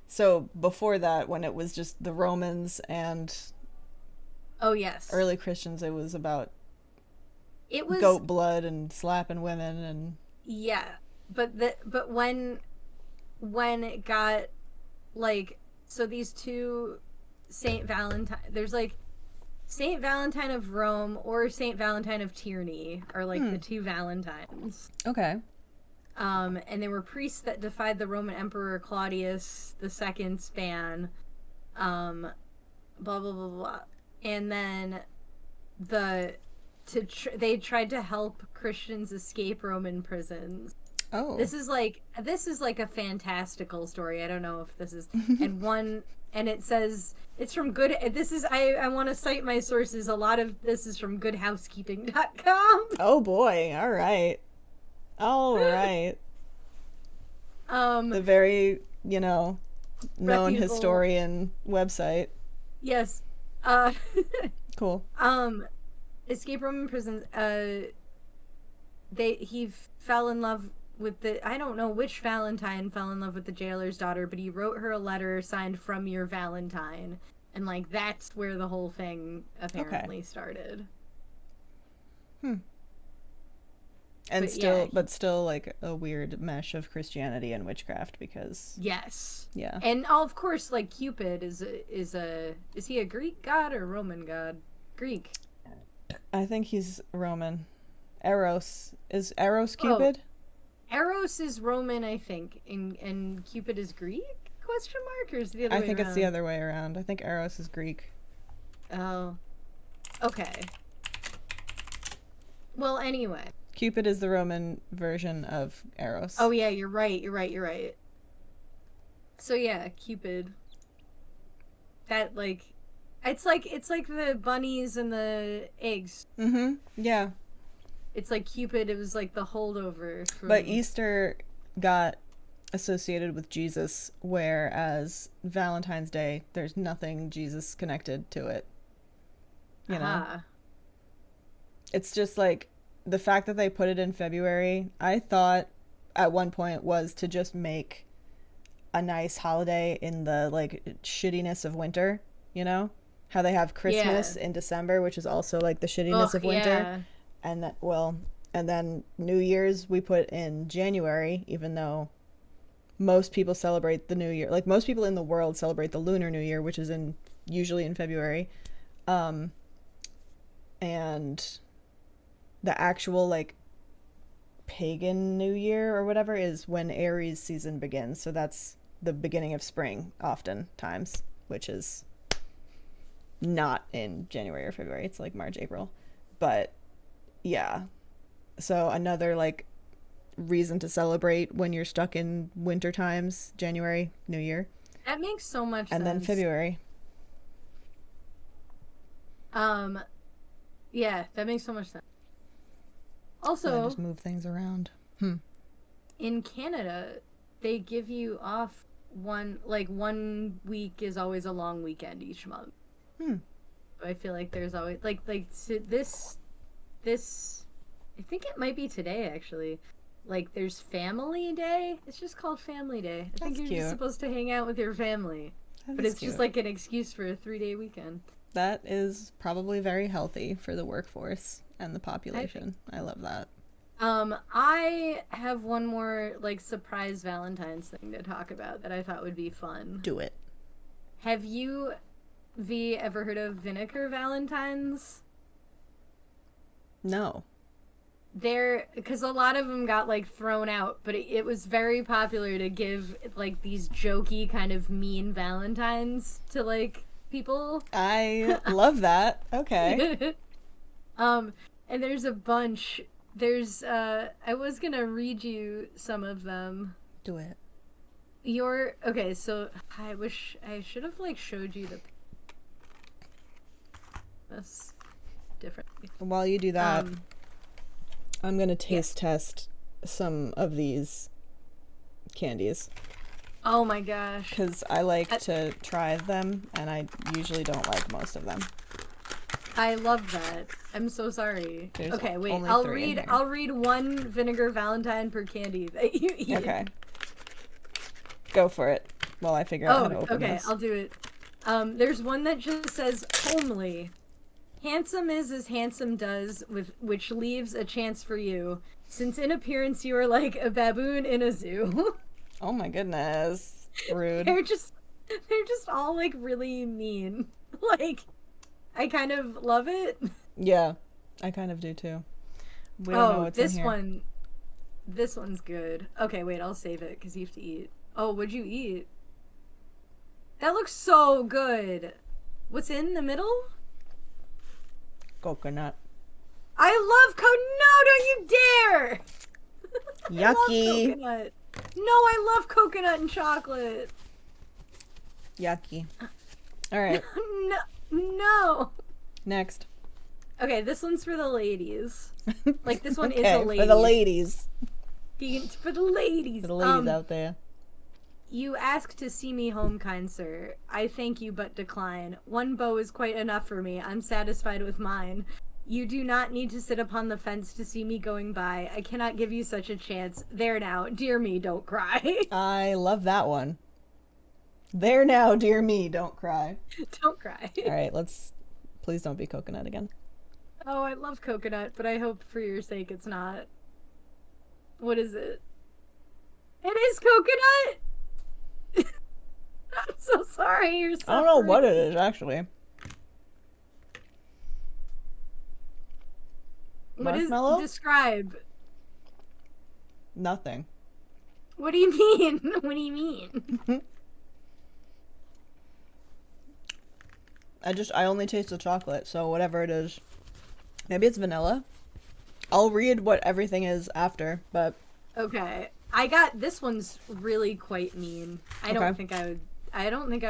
So before that, when it was just the Romans and oh yes, early Christians, it was about it was goat blood and slapping women and yeah. But when it got like so these two Saint Valentine, there's like Saint Valentine of Rome or Saint Valentine of Tierney are like the two Valentines. Okay. And they were priests that defied the Roman Emperor Claudius II's ban. Blah blah blah blah. And then they tried to help Christians escape Roman prisons. Oh. This is like a fantastical story. I don't know if this is and it says it's from good. This is I want to cite my sources. A lot of this is from goodhousekeeping.com. Oh boy. All right. The very, known reputable historian website. Yes. Cool. Escape Roman prisons. He fell in love with I don't know which Valentine fell in love with the jailer's daughter, but he wrote her a letter signed "From Your Valentine," and like that's where the whole thing apparently started. And but still like a weird mesh of Christianity and witchcraft because yes, yeah, and of course like Cupid is he a Greek god or Roman god? Greek. I think he's Roman. Eros Cupid? Oh. Eros is Roman, I think, and Cupid is Greek? Question mark, or is the other way around? I think it's the other way around. I think Eros is Greek. Oh. Okay. Well, anyway. Cupid is the Roman version of Eros. Oh yeah, you're right. So yeah, Cupid. That like it's like the bunnies and the eggs. Mm-hmm. Yeah. It's like Cupid, it was like the holdover from... But Easter got associated with Jesus, whereas Valentine's Day, there's nothing Jesus connected to it. You know? It's just like the fact that they put it in February, I thought at one point was to just make a nice holiday in the like shittiness of winter, you know? How they have Christmas in December, which is also like the shittiness of winter. Yeah. And then New Year's we put in January, even though most people celebrate the New Year. Like most people in the world celebrate the Lunar New Year, which is usually in February. And the actual like pagan New Year or whatever is when Aries season begins. So that's the beginning of spring oftentimes, which is not in January or February. It's like March, April. But yeah, so another like reason to celebrate when you're stuck in winter times, January, New Year. That makes so much sense. And then February. Yeah, that makes so much sense. I Also, just move things around. in Canada, they give you off one week is always a long weekend each month. I feel like there's always so this I think it might be today actually. Like there's Family Day. It's just called Family Day. I think you're just supposed to hang out with your family. But it's just like an excuse for a 3-day weekend. That is probably very healthy for the workforce and the population. I love that. I have one more like surprise Valentine's thing to talk about that I thought would be fun. Do it. Have you, V, ever heard of vinegar Valentines? No. Because a lot of them got like thrown out, but it was very popular to give like these jokey kind of mean Valentines to like people. I love that. Okay. And there's a bunch. There's I was gonna read you some of them. Do it. Okay, so I wish I should have like showed you this differently. While you do that, I'm gonna taste test some of these candies. Oh my gosh. Because I like to try them, and I usually don't like most of them. I love that. I'm so sorry. There's okay, wait. only I'll 3 in read. here. I'll read one vinegar Valentine per candy that you eat. Okay. Go for it while I figure out how to open this. I'll do it. There's one that just says homely. Handsome is as handsome does, with which leaves a chance for you, since in appearance you are like a baboon in a zoo. Oh my goodness. Rude. They're just all like really mean. Like, I kind of love it. Yeah, I kind of do too. We don't know what's in here. This one's good. Okay, wait, I'll save it because you have to eat. Oh, what'd you eat? That looks so good. What's in the middle? Coconut. I love no, don't you dare! Yucky. I love coconut. No, I love coconut and chocolate. Yucky. All right. No. Next. Okay, this one's for the ladies. Like, this one is Okay, a lady. for the ladies. For the ladies. For the ladies out there. You ask to see me home, kind sir. I thank you, but decline. One bow is quite enough for me. I'm satisfied with mine. You do not need to sit upon the fence to see me going by. I cannot give you such a chance. There now, dear me, don't cry. I love that one. There now, dear me, don't cry. Don't cry. All right, please don't be coconut again. Oh, I love coconut, but I hope for your sake it's not. What is it? It is coconut? I'm so sorry you're suffering. I don't know what it is, actually. Marshmallow? Describe. Nothing. What do you mean? What do you mean? I only taste the chocolate, so whatever it is. Maybe it's vanilla. I'll read what everything is after, but... Okay. This one's really quite mean. I don't think I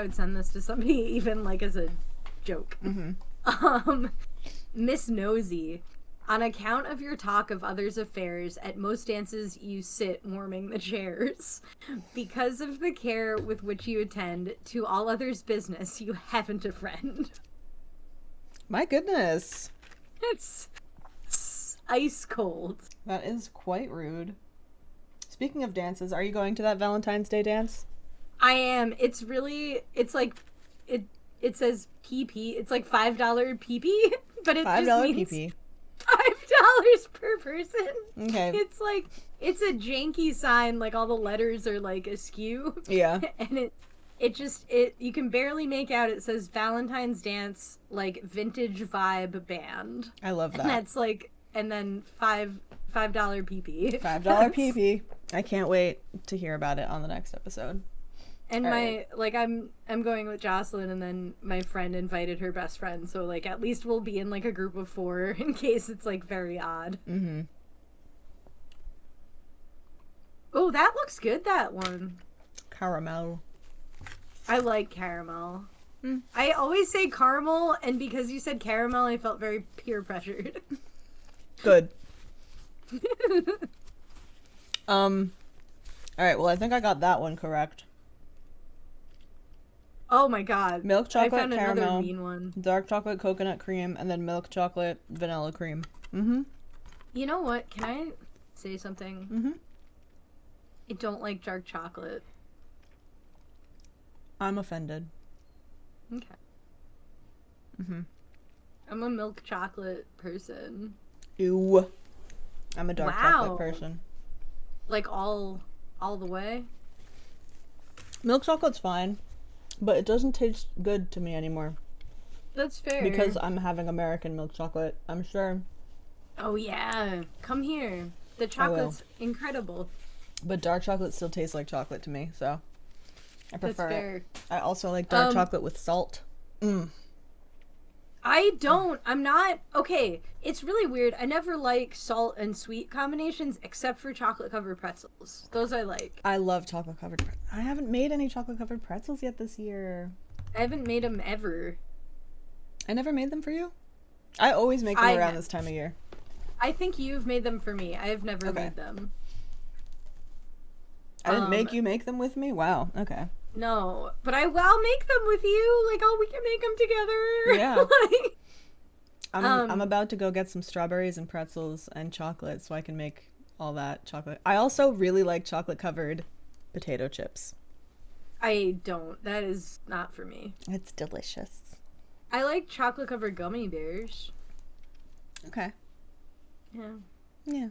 would send this to somebody even like as a joke. Miss Nosy. On account of your talk of others' affairs, at most dances you sit warming the chairs. Because of the care with which you attend to all others' business, you haven't a friend. My goodness. It's ice cold. That is quite rude. Speaking of dances, are you going to that Valentine's Day dance? I am. It says PP. It's like $5 PP, but it $5 just means PP. $5 per person. Okay. It's a janky sign, like all the letters are like askew. Yeah. And you can barely make out. It says Valentine's Dance, like vintage vibe band. I love that. And that's like, and then $5 PP. $5 PP. I can't wait to hear about it on the next episode. And I'm going with Jocelyn, and then my friend invited her best friend, so like at least we'll be in like a group of 4 in case it's like very odd. Oh, that looks good, that one. Caramel. I like caramel. Mm. I always say caramel, and because you said caramel, I felt very peer pressured. Good. Alright, well, I think I got that one correct. Oh my god. Milk chocolate I found caramel, another mean one. dark chocolate coconut cream, and then milk chocolate vanilla cream. Mm-hmm. You know what? Can I say something? Mm-hmm. I don't like dark chocolate. I'm offended. Okay. Mm-hmm. I'm a milk chocolate person. Ew. I'm a dark chocolate person. Like all the way? Milk chocolate's fine, but it doesn't taste good to me anymore. That's fair. Because I'm having American milk chocolate, I'm sure. Oh yeah. Come here. The chocolate's incredible. But dark chocolate still tastes like chocolate to me, so I prefer That's fair. it. I also like dark chocolate with salt. I don't. I'm not. Okay, it's really weird. I never like salt and sweet combinations except for chocolate covered pretzels. Those I like. I love chocolate covered. I haven't made any chocolate covered pretzels yet this year. I haven't made them ever. I never made them for you? I always make them around this time of year. I think you've made them for me. I have never made them. I didn't make you make them with me? Wow, okay. No, but I'll make them with you. Like, oh, we can make them together. Yeah. Like, I'm about to go get some strawberries and pretzels and chocolate so I can make all that chocolate. I also really like chocolate covered potato chips. I don't. That is not for me. It's delicious. I like chocolate covered gummy bears. Okay. Yeah. Yeah.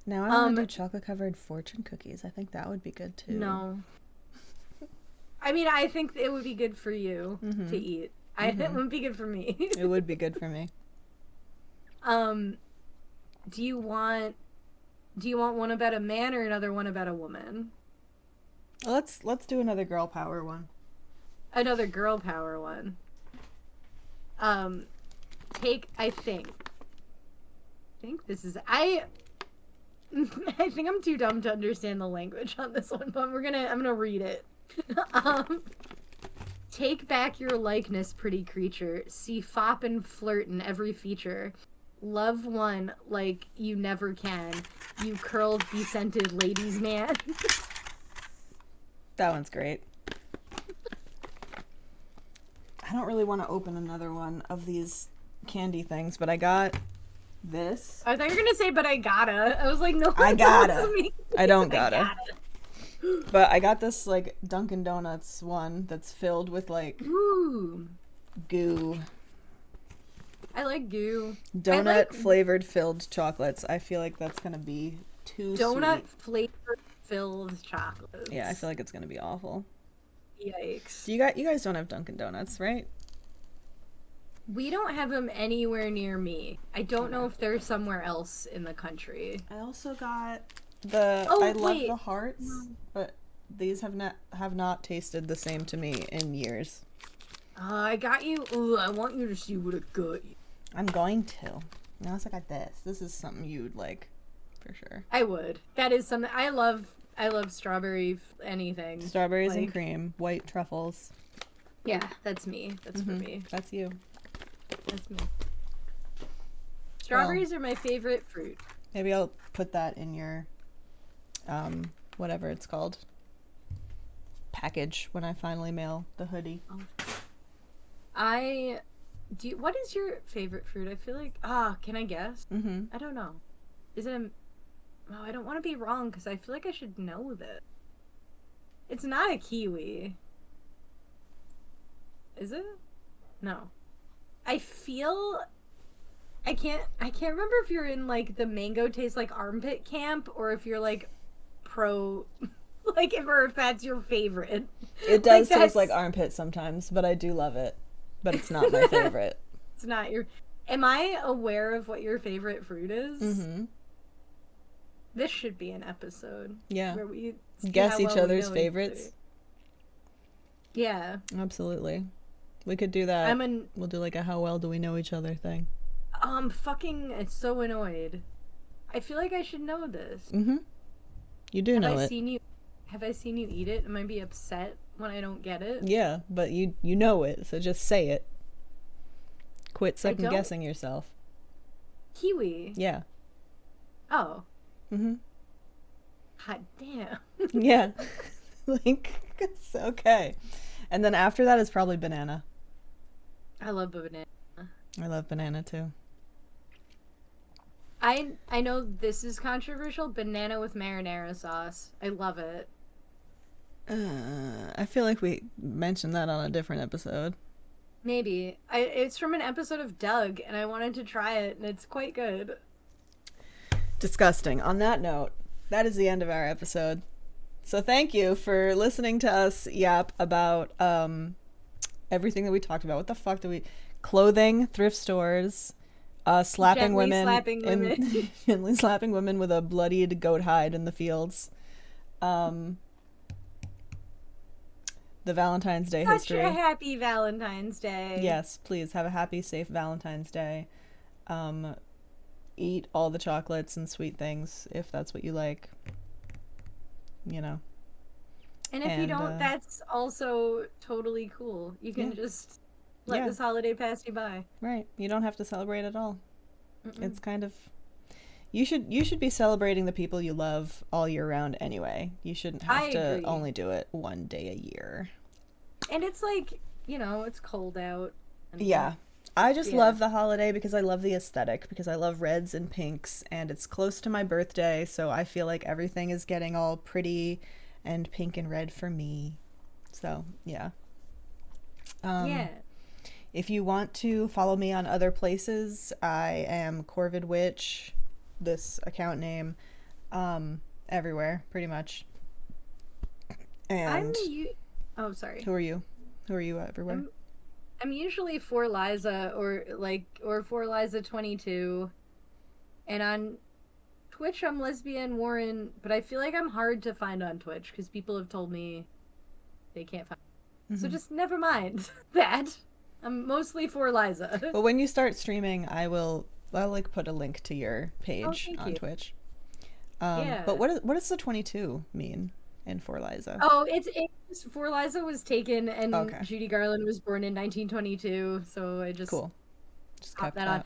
Now I want to do chocolate covered fortune cookies. I think that would be good too. No. I mean, I think it would be good for you to eat. It wouldn't be good for me. It would be good for me. Do you want one about a man or another one about a woman? Let's do another girl power one. Another girl power one. I think this is I think I'm too dumb to understand the language on this one, but I'm gonna read it. Take back your likeness, pretty creature. See fop and flirt in every feature. Love one like you never can. You curled, be-scented ladies' man. That one's great. I don't really want to open another one of these candy things, but I got this. I thought you were gonna say, but I gotta. I was like, no, I gotta. I don't I gotta. But I got this like Dunkin' Donuts one that's filled with like goo. I like goo. Donut flavored filled chocolates. I feel like that's gonna be too donut sweet. flavored filled chocolates. Yeah, I feel like it's gonna be awful. Yikes. You guys don't have Dunkin' Donuts, right? We don't have them anywhere near me. I don't know if they're somewhere else in the country. I also got I love the hearts, but these have not tasted the same to me in years. I got you. Ooh, I want you to see what I got you. I'm going to. Now I got this. This is something you'd like, for sure. I would. That is something I love. I love strawberry anything. Strawberries and cream, white truffles. Yeah, that's me. That's for me. That's you. That's me. Strawberries are my favorite fruit. Maybe I'll put that in your, whatever it's called, package when I finally mail the hoodie. What is your favorite fruit? I feel like, can I guess? I don't know. Is it I don't want to be wrong because I feel like I should know this. It's not a kiwi. Is it? No. I can't remember if you're in like the mango tastes like armpit camp or if you're like pro like if that's your favorite. It does taste like armpit sometimes, but I do love it. But it's not my favorite. It's not your Am I aware of what your favorite fruit is? This should be an episode. Yeah. Where we guess each other's favorites. Yeah. Absolutely. We could do that. We'll do like a how well do we know each other thing. Fucking it's so annoyed. I feel like I should know this. You do know it. Have I seen you eat it? Am I be upset when I don't get it? Yeah, but you know it, so just say it. Quit I second don't. guessing yourself. Kiwi. Yeah. Oh. Mm-hmm. Hot damn. Yeah. Like, it's okay. And then after that is probably banana. I love banana. I love banana too. I know this is controversial. Banana with marinara sauce. I love it. I feel like we mentioned that on a different episode. Maybe. It's from an episode of Doug, and I wanted to try it, and it's quite good. Disgusting. On that note, that is the end of our episode. So thank you for listening to us yap about everything that we talked about. What the fuck did we... Clothing, thrift stores, slapping women, gently slapping women with a bloodied goat hide in the fields. The Valentine's Day history. Such a happy Valentine's Day. Yes, please have a happy, safe Valentine's Day. Eat all the chocolates and sweet things if that's what you like. You know. And if you don't, that's also totally cool. You can just let this holiday pass you by. Right. You don't have to celebrate at all. Mm-mm. It's kind of... You should be celebrating the people you love all year round anyway. You shouldn't have to only do it one day a year. And it's like, it's cold out. Yeah. I just love the holiday because I love the aesthetic, because I love reds and pinks, and it's close to my birthday, so I feel like everything is getting all pretty and pink and red for me. So, yeah. If you want to follow me on other places, I am Corvid Witch, this account name, everywhere, pretty much. And oh, sorry. Who are you? Who are you everywhere? I'm usually for Liza or for Liza 22, and on Twitch I'm Lesbian Warren, but I feel like I'm hard to find on Twitch because people have told me they can't find me. So just never mind that. I'm mostly for Liza. But when you start streaming, I'll put a link to your page on Twitch. But what does the 22 mean in For Liza? Oh, it's For Liza was taken and Judy Garland was born in 1922, so I just kept that on.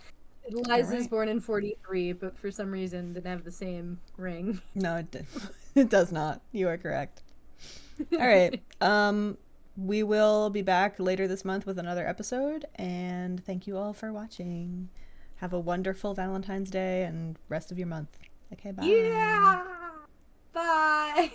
Liza's born in 43, but for some reason didn't have the same ring. No, it does not. You are correct. All right. We will be back later this month with another episode, and thank you all for watching. Have a wonderful Valentine's Day and rest of your month. Okay, bye. Yeah! Bye!